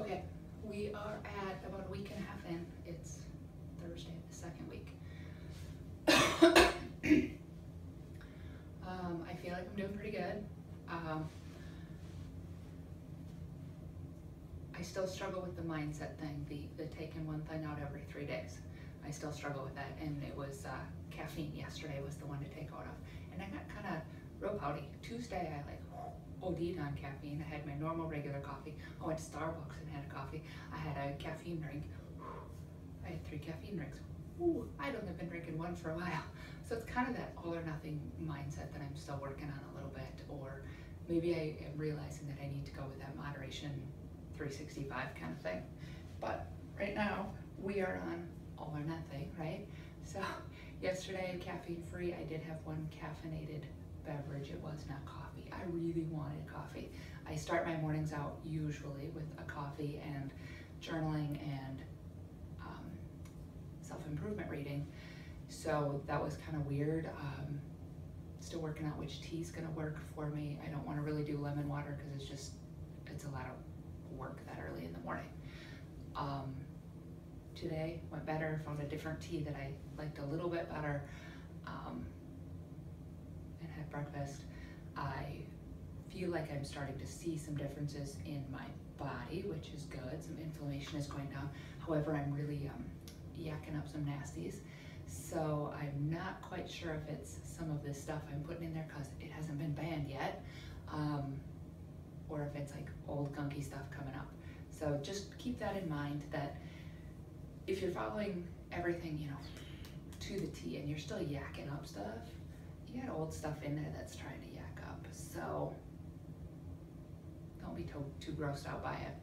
Okay, we are at about a week and a half in. It's Thursday, the second week. I feel like I'm doing pretty good. I still struggle with the mindset thing, the taking one thing out every 3 days. I still struggle with that, and it was caffeine yesterday was the one to take out of. And I got kind of real pouty. Tuesday I like OD'd on caffeine. I had my normal regular coffee. I went to Starbucks and had a coffee. I had a caffeine drink. I had 3 caffeine drinks. Ooh, I'd only been drinking one for a while. So it's kind of that all or nothing mindset that I'm still working on a little bit, or maybe I am realizing that I need to go with that moderation 365 kind of thing. But right now we are on all or nothing, right? So yesterday, caffeine free, I did have one caffeinated beverage. It was not coffee. I really wanted coffee. I start my mornings out usually with a coffee and journaling and self-improvement reading. So that was kind of weird. Still working out which tea's gonna work for me. I don't want to really do lemon water because it's a lot of work that early in the morning. Today went better, found a different tea that I liked a little bit better, and had breakfast. I feel like I'm starting to see some differences in my body, which is good. Some inflammation is going down. However, I'm really yakking up some nasties. So I'm not quite sure if it's some of this stuff I'm putting in there because it hasn't been banned yet, or if it's like old gunky stuff coming up. So just keep that in mind, that if you're following everything, you know, to the T and you're still yakking up stuff, you got old stuff in there that's trying to yak up. So don't be too grossed out by it.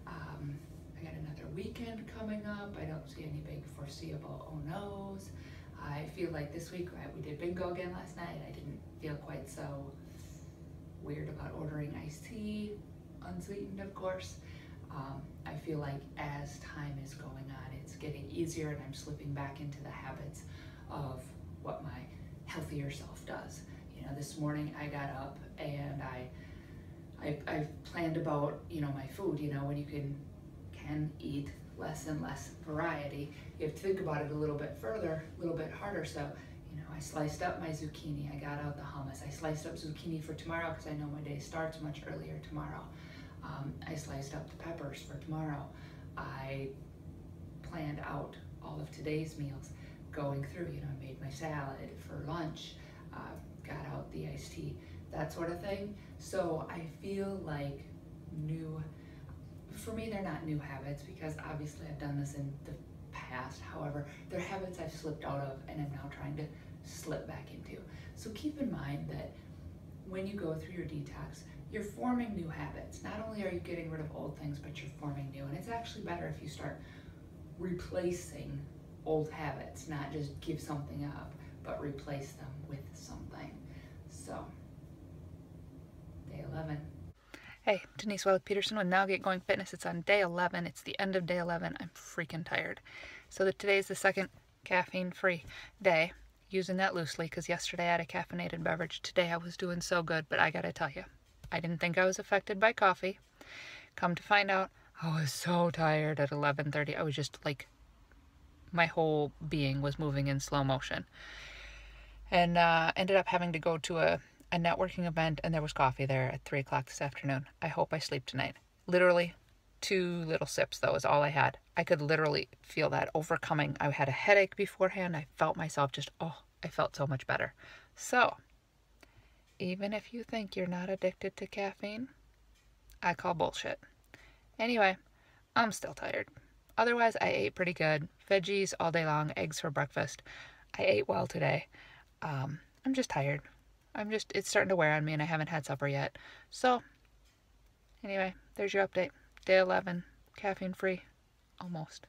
I got another weekend coming up. I don't see any big foreseeable oh no's. I feel like this week, we did bingo again last night. I didn't feel quite so weird about ordering iced tea, unsweetened of course. I feel like as time is going on, it's getting easier and I'm slipping back into the habits of what my healthier self does. You know, this morning I got up and I planned about, you know, my food. You know, when you can eat less and less variety, you have to think about it a little bit further, a little bit harder. So, you know, I sliced up my zucchini, I got out the hummus, I sliced up zucchini for tomorrow because I know my day starts much earlier tomorrow. I sliced up the peppers for tomorrow. I planned out all of today's meals, going through, you know, I made my salad for lunch, got out the iced tea, that sort of thing. So I feel like for me, they're not new habits because obviously I've done this in the past. However, they're habits I've slipped out of and I'm now trying to slip back into. So keep in mind that when you go through your detox, you're forming new habits. Not only are you getting rid of old things, but you're forming new. And it's actually better if you start replacing old habits, not just give something up, but replace them with something. So, day 11. Hey, Denise Wellick-Peterson with Now Get Going Fitness. It's on day 11. It's the end of day 11. I'm freaking tired. So today is the second caffeine-free day. Using that loosely because yesterday I had a caffeinated beverage. Today I was doing so good, but I gotta tell you, I didn't think I was affected by coffee. Come to find out, I was so tired at 11:30. I was just like, my whole being was moving in slow motion. And ended up having to go to a networking event, and there was coffee there at 3 o'clock this afternoon. I hope I sleep tonight. Literally 2 little sips, though, is all I had. I could literally feel that overcoming. I had a headache beforehand. I felt myself just, I felt so much better. So, even if you think you're not addicted to caffeine, I call bullshit. Anyway, I'm still tired. Otherwise, I ate pretty good. Veggies all day long, eggs for breakfast. I ate well today. I'm just tired. It's starting to wear on me and I haven't had supper yet. So, anyway, there's your update. Day 11, caffeine free, almost.